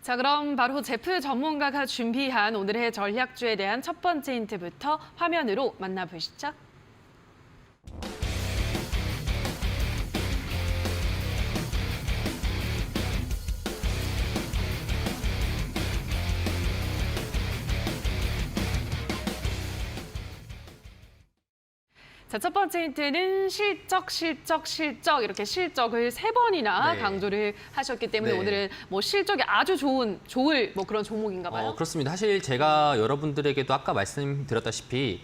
자, 그럼 바로 제프 전문가가 준비한 오늘의 전략주에 대한 첫 번째 힌트부터 화면으로 만나보시죠. 자, 첫 번째 힌트는 실적 이렇게 실적을 3번이나 강조를 하셨기 때문에 오늘은 뭐 실적이 아주 좋을 뭐 그런 종목인가 봐요. 그렇습니다. 사실 제가 여러분들에게도 아까 말씀드렸다시피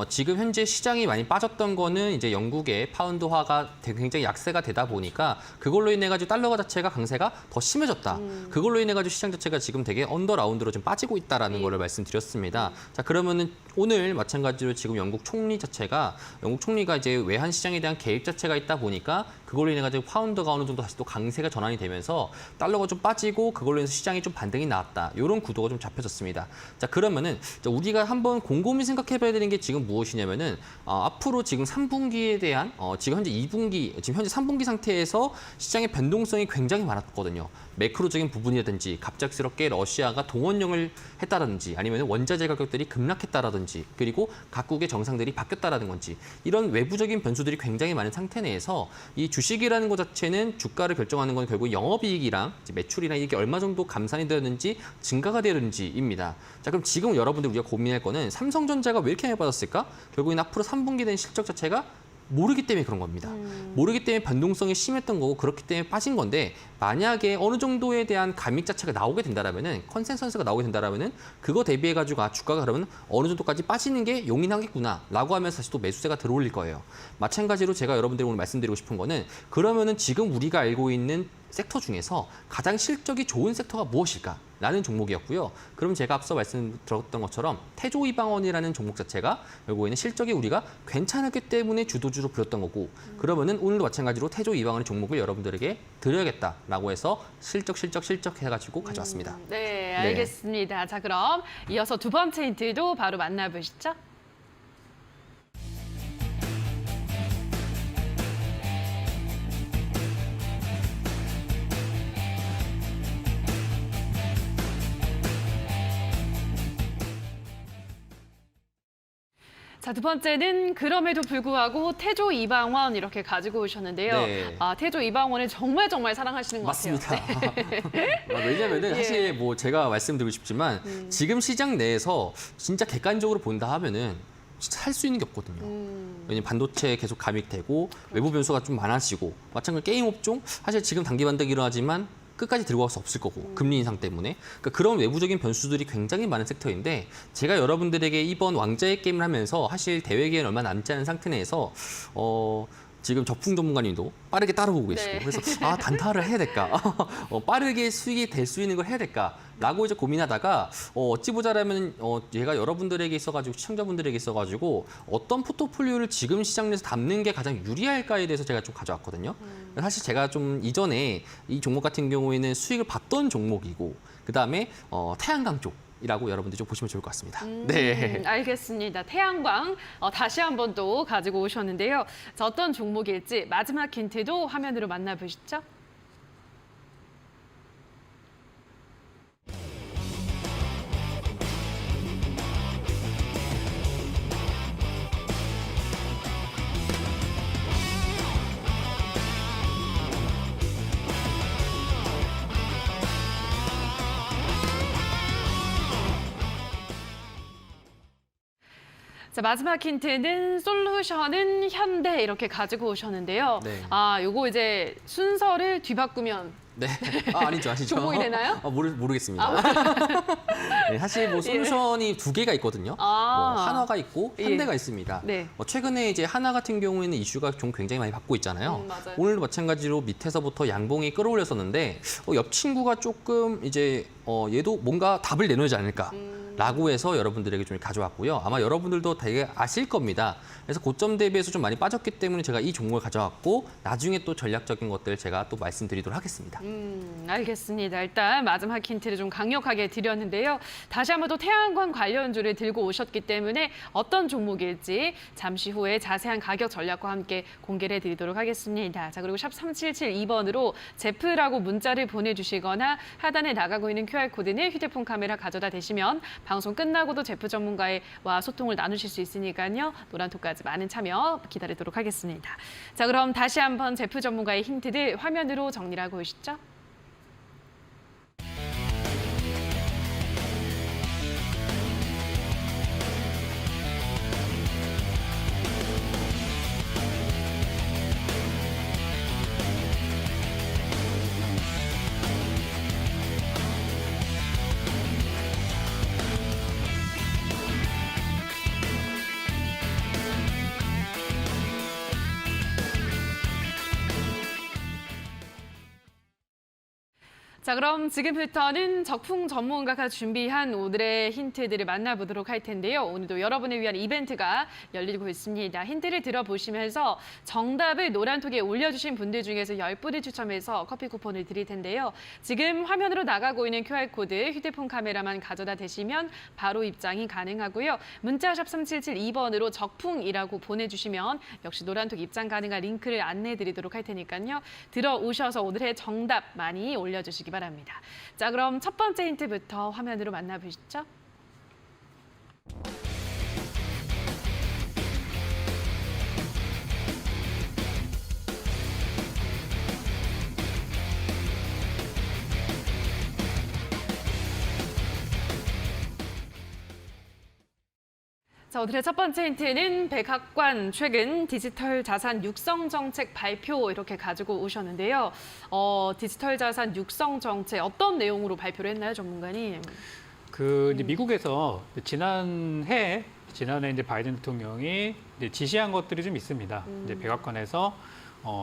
지금 현재 시장이 많이 빠졌던 거는 이제 영국의 파운드화가 굉장히 약세가 되다 보니까 그걸로 인해 가지고 달러 자체가 강세가 더 심해졌다. 그걸로 인해 가지고 시장 자체가 지금 되게 언더라운드로 좀 빠지고 있다라는 거를 말씀드렸습니다. 자, 그러면은 오늘 마찬가지로 지금 영국 총리가 이제 외환 시장에 대한 계획 자체가 있다 보니까 그걸로 인해 가지고 파운드가 어느 정도 다시 또 강세가 전환이 되면서 달러가 좀 빠지고 그걸로 인해서 시장이 좀 반등이 나왔다. 이런 구도가 좀 잡혀졌습니다. 자, 그러면은 우리가 한번 곰곰이 생각해봐야 되는 게 지금 무엇이냐면은 앞으로 지금 3분기에 대한 지금 현재 2분기, 지금 현재 3분기 상태에서 시장의 변동성이 굉장히 많았거든요. 매크로적인 부분이라든지 갑작스럽게 러시아가 동원령을 했다라든지 아니면 원자재 가격들이 급락했다라든지 그리고 각국의 정상들이 바뀌었다라는 건지 이런 외부적인 변수들이 굉장히 많은 상태 내에서 이 주식이라는 것 자체는 주가를 결정하는 건 결국 영업이익이랑 매출이랑 이게 얼마 정도 감산이 되었는지 증가가 되었는지입니다. 자, 그럼 지금 여러분들 우리가 고민할 거는 삼성전자가 왜 이렇게 많이 빠졌을까? 결국엔 앞으로 3분기 된 실적 자체가 모르기 때문에 그런 겁니다. 모르기 때문에 변동성이 심했던 거고 그렇기 때문에 빠진 건데 만약에 어느 정도에 대한 감익 자체가 나오게 된다라면은 컨센서스가 나오게 된다라면은 그거 대비해 가지고 주가가 그러면 어느 정도까지 빠지는 게 용인하겠구나라고 하면서 다시 또 매수세가 들어올릴 거예요. 마찬가지로 제가 여러분들이 오늘 말씀드리고 싶은 거는 그러면은 지금 우리가 알고 있는 섹터 중에서 가장 실적이 좋은 섹터가 무엇일까? 라는 종목이었고요. 그럼 제가 앞서 말씀드렸던 것처럼 태조이방원이라는 종목 자체가 결국에는 실적이 우리가 괜찮았기 때문에 주도주로 불렸던 거고 그러면은 오늘도 마찬가지로 태조이방원의 종목을 여러분들에게 드려야겠다라고 해서 실적 해가지고 가져왔습니다. 네, 알겠습니다. 네. 자, 그럼 이어서 두 번째 힌트도 바로 만나보시죠. 자, 두 번째는 그럼에도 불구하고 태조 이방원 이렇게 가지고 오셨는데요. 네. 태조 이방원을 정말 사랑하시는 것 맞습니다. 같아요. 네. 왜냐면은 사실 뭐 제가 말씀드리고 싶지만 지금 시장 내에서 진짜 객관적으로 본다 하면은 살 수 있는 게 없거든요. 왜냐면 반도체 계속 감익되고 외부 변수가 좀 많아지고 마찬가지로 게임 업종 사실 지금 단기 반등이 일어나지만 끝까지 들고 갈 수 없을 거고 금리 인상 때문에 그러니까 그런 외부적인 변수들이 굉장히 많은 섹터인데 제가 여러분들에게 이번 왕자의 게임을 하면서 사실 대회 기회는 얼마 남지 않은 상태 내에서 지금 적풍 전문가님도 빠르게 따라오고 계시고 그래서 단타를 해야 될까 빠르게 수익이 될 수 있는 걸 해야 될까라고 이제 고민하다가 어찌 보자라면 얘가 여러분들에게 있어가지고 시청자분들에게 있어가지고 어떤 포트폴리오를 지금 시장 내에서 담는 게 가장 유리할까에 대해서 제가 좀 가져왔거든요. 사실 제가 좀 이전에 이 종목 같은 경우에는 수익을 봤던 종목이고 그 다음에 태양광 쪽. 이라고 여러분들 좀 보시면 좋을 것 같습니다. 네, 알겠습니다. 태양광 다시 한 번 또 가지고 오셨는데요. 자, 어떤 종목일지 마지막 힌트도 화면으로 만나보시죠. 자, 마지막 힌트는 솔루션은 현대 이렇게 가지고 오셨는데요. 네. 요거 이제 순서를 뒤바꾸면 네. 아니죠. 종목이 되나요? 모르겠습니다. 네, 사실 뭐 솔루션이 두 개가 있거든요. 뭐 한화가 있고 현대가 있습니다. 네. 최근에 이제 한화 같은 경우에는 이슈가 좀 굉장히 많이 받고 있잖아요. 맞아요. 오늘도 마찬가지로 밑에서부터 양봉이 끌어올렸었는데 옆 친구가 조금 이제 얘도 뭔가 답을 내놓지 않을까. 라고 해서 여러분들에게 좀 가져왔고요. 아마 여러분들도 되게 아실 겁니다. 그래서 고점 대비해서 좀 많이 빠졌기 때문에 제가 이 종목을 가져왔고 나중에 또 전략적인 것들 제가 또 말씀드리도록 하겠습니다. 알겠습니다. 일단 마지막 힌트를 좀 강력하게 드렸는데요. 다시 한번 또 태양광 관련주를 들고 오셨기 때문에 어떤 종목일지 잠시 후에 자세한 가격 전략과 함께 공개를 해드리도록 하겠습니다. 자, 그리고 샵 3772번으로 제프라고 문자를 보내주시거나 하단에 나가고 있는 QR코드는 휴대폰 카메라 가져다 대시면 방송 끝나고도 제프 전문가와 소통을 나누실 수 있으니까요. 노란톡까지 많은 참여 기다리도록 하겠습니다. 자, 그럼 다시 한번 제프 전문가의 힌트들 화면으로 정리를 하고 오시죠. 자, 그럼 지금부터는 적풍 전문가가 준비한 오늘의 힌트들을 만나보도록 할 텐데요. 오늘도 여러분을 위한 이벤트가 열리고 있습니다. 힌트를 들어보시면서 정답을 노란톡에 올려주신 분들 중에서 10분을 추첨해서 커피 쿠폰을 드릴 텐데요. 지금 화면으로 나가고 있는 QR코드 휴대폰 카메라만 가져다 대시면 바로 입장이 가능하고요. 문자샵 3772번으로 적풍이라고 보내주시면 역시 노란톡 입장 가능한 링크를 안내해드리도록 할 테니까요. 들어오셔서 오늘의 정답 많이 올려주시기 바랍니다. 자, 그럼 첫 번째 힌트부터 화면으로 만나보시죠. 자, 오늘의 첫 번째 힌트는 백악관 최근 디지털 자산 육성 정책 발표 이렇게 가지고 오셨는데요. 디지털 자산 육성 정책 어떤 내용으로 발표를 했나요, 전문가님? 이제 미국에서 지난해 이제 바이든 대통령이 이제 지시한 것들이 좀 있습니다. 이제 백악관에서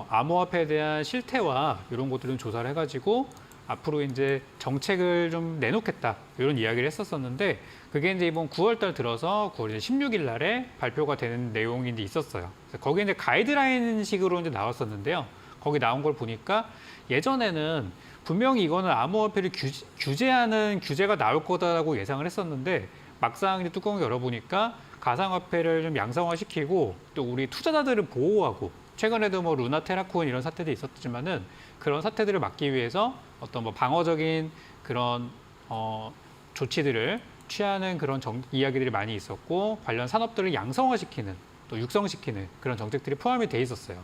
암호화폐에 대한 실태와 이런 것들을 좀 조사를 해가지고 앞으로 이제 정책을 좀 내놓겠다 이런 이야기를 했었었는데 그게 이제 이번 9월달 들어서 9월 16일 날에 발표가 되는 내용이 이제 있었어요. 그래서 거기 이제 가이드라인식으로 이제 나왔었는데요. 거기 나온 걸 보니까 예전에는 분명히 이거는 암호화폐를 규제하는 규제가 나올 거다라고 예상을 했었는데 막상 이제 뚜껑을 열어보니까 가상화폐를 좀 양성화시키고 또 우리 투자자들을 보호하고 최근에도 뭐 루나 테라코인 이런 사태들이 있었지만은 그런 사태들을 막기 위해서 어떤 뭐 방어적인 그런 조치들을 취하는 그런 이야기들이 많이 있었고 관련 산업들을 양성화시키는 또 육성시키는 그런 정책들이 포함이 돼 있었어요.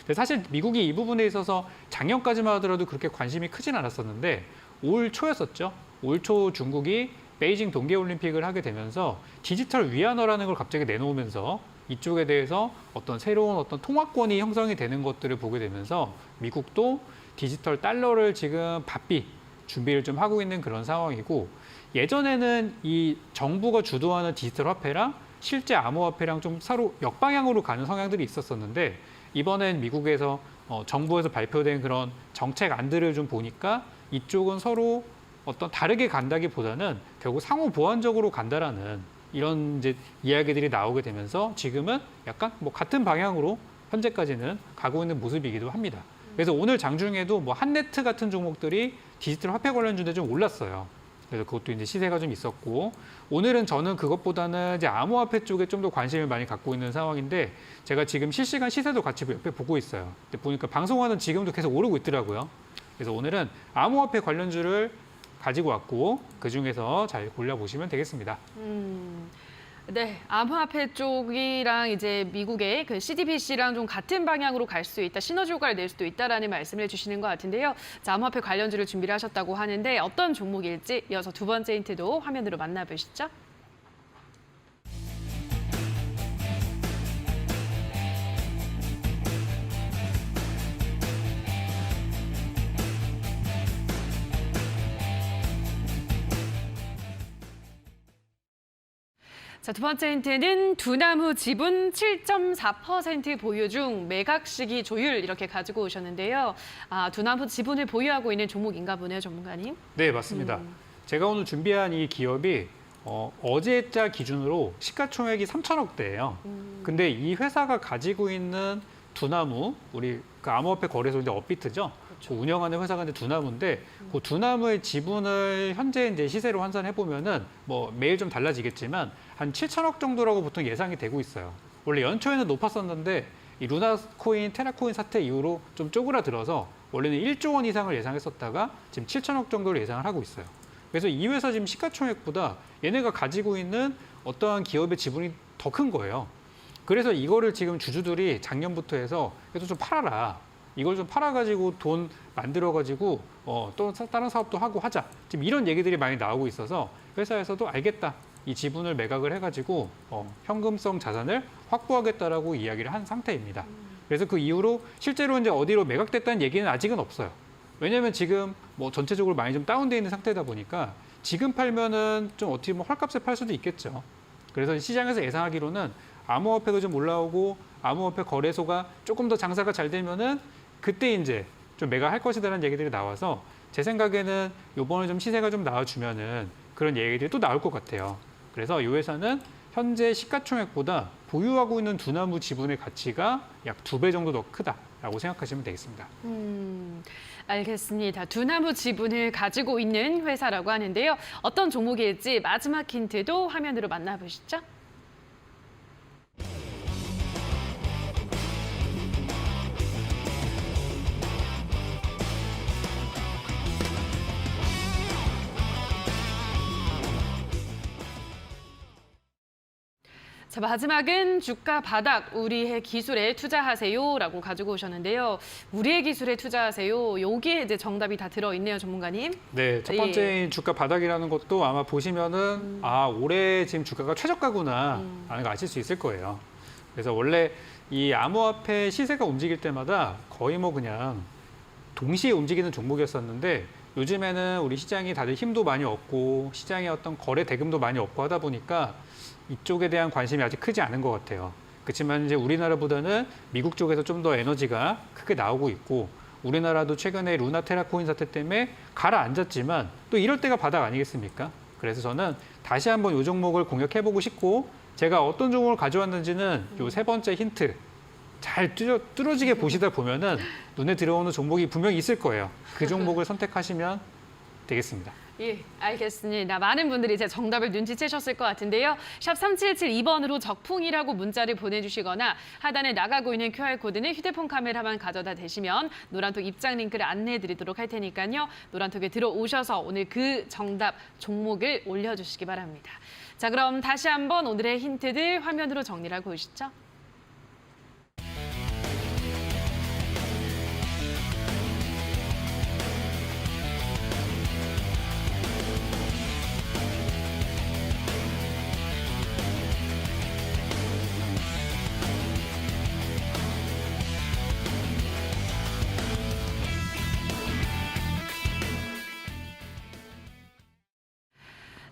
근데 사실 미국이 이 부분에 있어서 작년까지만 하더라도 그렇게 관심이 크진 않았었는데 올 초였었죠. 올 초 중국이 베이징 동계올림픽을 하게 되면서 디지털 위안화라는 걸 갑자기 내놓으면서 이쪽에 대해서 어떤 새로운 어떤 통화권이 형성이 되는 것들을 보게 되면서 미국도 디지털 달러를 지금 바삐 준비를 좀 하고 있는 그런 상황이고 예전에는 이 정부가 주도하는 디지털 화폐랑 실제 암호화폐랑 좀 서로 역방향으로 가는 성향들이 있었었는데 이번엔 미국에서 정부에서 발표된 그런 정책안들을 좀 보니까 이쪽은 서로 어떤 다르게 간다기보다는 결국 상호 보완적으로 간다라는 이런 이제 이야기들이 나오게 되면서 지금은 약간 뭐 같은 방향으로 현재까지는 가고 있는 모습이기도 합니다. 그래서 오늘 장중에도 뭐 한네트 같은 종목들이 디지털 화폐 관련주인데 좀 올랐어요. 그래서 그것도 이제 시세가 좀 있었고 오늘은 저는 그것보다는 이제 암호화폐 쪽에 좀 더 관심을 많이 갖고 있는 상황인데 제가 지금 실시간 시세도 같이 옆에 보고 있어요. 근데 보니까 방송하는 지금도 계속 오르고 있더라고요. 그래서 오늘은 암호화폐 관련주를 가지고 왔고 그중에서 잘 골라보시면 되겠습니다. 네, 암호화폐 쪽이랑 이제 미국의 그 CDBC랑 좀 같은 방향으로 갈 수 있다, 시너지 효과를 낼 수도 있다라는 말씀을 해주시는 것 같은데요. 자, 암호화폐 관련주를 준비를 하셨다고 하는데 어떤 종목일지 이어서 두 번째 힌트도 화면으로 만나보시죠. 자, 두 번째 힌트는 두나무 지분 7.4% 보유 중 매각 시기 조율 이렇게 가지고 오셨는데요. 두나무 지분을 보유하고 있는 종목인가 보네요, 전문가님. 네, 맞습니다. 제가 오늘 준비한 이 기업이 어제자 기준으로 시가총액이 3천억대예요. 근데 이 회사가 가지고 있는 두나무, 우리 그 암호화폐 거래소인데 업비트죠. 그 운영하는 회사가 이제 두나무인데 그 두나무의 지분을 현재 이제 시세로 환산해 보면은 뭐 매일 좀 달라지겠지만 한 7천억 정도라고 보통 예상이 되고 있어요. 원래 연초에는 높았었는데 이 루나코인, 테라코인 사태 이후로 좀 쪼그라들어서 원래는 1조 원 이상을 예상했었다가 지금 7천억 정도를 예상을 하고 있어요. 그래서 이 회사 지금 시가총액보다 얘네가 가지고 있는 어떠한 기업의 지분이 더 큰 거예요. 그래서 이거를 지금 주주들이 작년부터 해서 그래도 좀 팔아라. 이걸 좀 팔아가지고 돈 만들어가지고 또 다른 사업도 하고 하자. 지금 이런 얘기들이 많이 나오고 있어서 회사에서도 알겠다. 이 지분을 매각을 해가지고 현금성 자산을 확보하겠다라고 이야기를 한 상태입니다. 그래서 그 이후로 실제로 이제 어디로 매각됐다는 얘기는 아직은 없어요. 왜냐하면 지금 뭐 전체적으로 많이 좀 다운돼 있는 상태다 보니까 지금 팔면은 좀 어떻게 보면 헐값에 팔 수도 있겠죠. 그래서 시장에서 예상하기로는 암호화폐가 좀 올라오고 암호화폐 거래소가 조금 더 장사가 잘 되면은 그때 이제 좀 매각할 것이다라는 얘기들이 나와서 제 생각에는 요번에 좀 시세가 좀 나와주면은 그런 얘기들이 또 나올 것 같아요. 그래서 이 회사는 현재 시가총액보다 보유하고 있는 두나무 지분의 가치가 약 2배 정도 더 크다라고 생각하시면 되겠습니다. 알겠습니다. 두나무 지분을 가지고 있는 회사라고 하는데요. 어떤 종목일지 마지막 힌트도 화면으로 만나보시죠. 자, 마지막은 주가 바닥, 우리의 기술에 투자하세요라고 가지고 오셨는데요. 우리의 기술에 투자하세요. 여기에 이제 정답이 다 들어있네요, 전문가님. 네, 첫 번째인 주가 바닥이라는 것도 아마 보시면은 올해 지금 주가가 최저가구나 라는 거 아실 수 있을 거예요. 그래서 원래 이 암호화폐 시세가 움직일 때마다 거의 뭐 그냥 동시에 움직이는 종목이었었는데 요즘에는 우리 시장이 다들 힘도 많이 얻고 시장의 어떤 거래 대금도 많이 얻고 하다 보니까 이쪽에 대한 관심이 아직 크지 않은 것 같아요. 그렇지만 이제 우리나라보다는 미국 쪽에서 좀 더 에너지가 크게 나오고 있고 우리나라도 최근에 루나 테라코인 사태 때문에 가라앉았지만 또 이럴 때가 바닥 아니겠습니까? 그래서 저는 다시 한번 이 종목을 공략해보고 싶고 제가 어떤 종목을 가져왔는지는 이 세 번째 힌트 잘 뚫어지게 보시다 보면은 눈에 들어오는 종목이 분명히 있을 거예요. 그 종목을 선택하시면 되겠습니다. 예, 알겠습니다. 많은 분들이 제 정답을 눈치채셨을 것 같은데요. 샵 3772번으로 적풍이라고 문자를 보내주시거나 하단에 나가고 있는 QR코드는 휴대폰 카메라만 가져다 대시면 노란톡 입장 링크를 안내해드리도록 할 테니까요. 노란톡에 들어오셔서 오늘 그 정답 종목을 올려주시기 바랍니다. 자, 그럼 다시 한번 오늘의 힌트들 화면으로 정리를 하고 오시죠.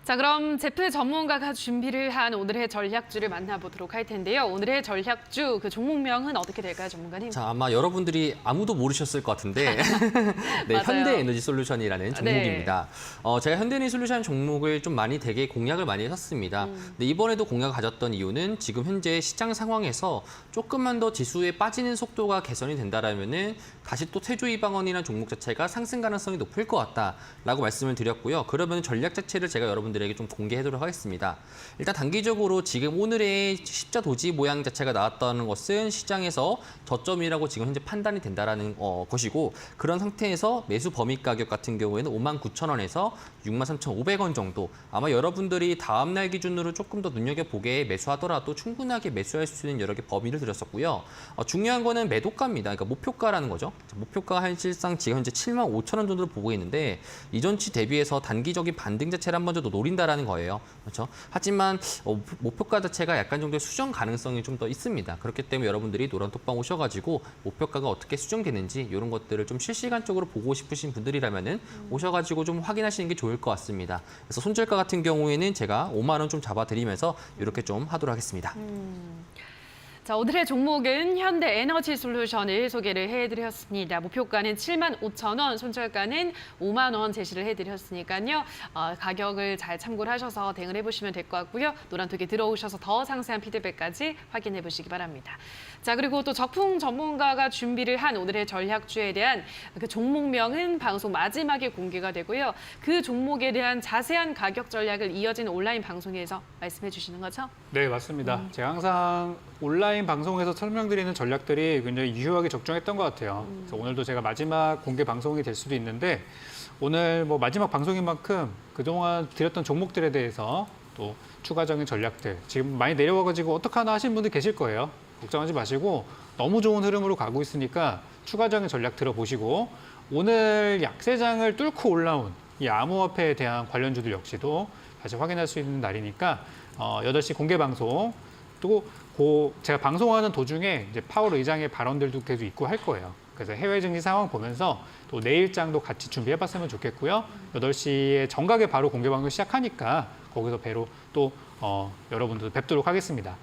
자, 그럼 제프 전문가가 준비를 한 오늘의 전략주를 만나보도록 할 텐데요. 오늘의 전략주, 그 종목명은 어떻게 될까요, 전문가님? 자, 아마 여러분들이 아무도 모르셨을 것 같은데 네, 맞아요. 현대에너지솔루션이라는 종목입니다. 제가 현대에너지솔루션 종목을 좀 많이 되게 공략을 많이 했었습니다. 근데 이번에도 공략을 가졌던 이유는 지금 현재 시장 상황에서 조금만 더 지수에 빠지는 속도가 개선이 된다라면은 다시 또 태조이방원이라는 종목 자체가 상승 가능성이 높을 것 같다라고 말씀을 드렸고요. 그러면 전략 자체를 제가 여러분들에게 좀 공개하도록 하겠습니다. 일단 단기적으로 지금 오늘의 십자 도지 모양 자체가 나왔다는 것은 시장에서 저점이라고 지금 현재 판단이 된다라는 것이고 그런 상태에서 매수 범위 가격 같은 경우에는 59,000원에서 63,500원 정도 아마 여러분들이 다음 날 기준으로 조금 더 눈여겨보게 매수하더라도 충분하게 매수할 수 있는 여러 개 범위를 드렸었고요. 중요한 거는 매도가입니다. 그러니까 목표가라는 거죠. 목표가 사실상 지금 현재 75,000원 정도로 보고 있는데 이전치 대비해서 단기적인 반등 자체를 한 번 더 노린다라는 거예요. 그렇죠? 하지만 목표가 자체가 약간 정도의 수정 가능성이 좀 더 있습니다. 그렇기 때문에 여러분들이 노란톡방 오셔가지고 목표가가 어떻게 수정되는지 이런 것들을 좀 실시간적으로 보고 싶으신 분들이라면은 오셔가지고 좀 확인하시는 게 좋을 것 같습니다. 그래서 손절가 같은 경우에는 제가 5만 원 좀 잡아드리면서 이렇게 좀 하도록 하겠습니다. 자, 오늘의 종목은 현대에너지솔루션을 소개를 해드렸습니다. 목표가는 75,000원, 손절가는 5만 원 제시를 해드렸으니까요. 가격을 잘 참고를 하셔서 대응을 해보시면 될 것 같고요. 노란톡에 들어오셔서 더 상세한 피드백까지 확인해 보시기 바랍니다. 자, 그리고 또 적풍 전문가가 준비를 한 오늘의 전략주에 대한 그 종목명은 방송 마지막에 공개가 되고요. 그 종목에 대한 자세한 가격 전략을 이어진 온라인 방송에서 말씀해 주시는 거죠? 네, 맞습니다. 제가 항상 온라인 방송에서 설명드리는 전략들이 굉장히 유효하게 적중했던 것 같아요. 그래서 오늘도 제가 마지막 공개 방송이 될 수도 있는데 오늘 뭐 마지막 방송인 만큼 그동안 드렸던 종목들에 대해서 또 추가적인 전략들 지금 많이 내려와가지고 어떡하나 하시는 분들 계실 거예요. 걱정하지 마시고 너무 좋은 흐름으로 가고 있으니까 추가적인 전략 들어보시고 오늘 약세장을 뚫고 올라온 이 암호화폐에 대한 관련주들 역시도 다시 확인할 수 있는 날이니까 8시 공개 방송 또 제가 방송하는 도중에 이제 파월 의장의 발언들도 계속 있고 할 거예요. 그래서 해외 증시 상황 보면서 또 내일장도 같이 준비해봤으면 좋겠고요. 8시에 정각에 바로 공개 방송 시작하니까 거기서 배로 또 여러분들 뵙도록 하겠습니다.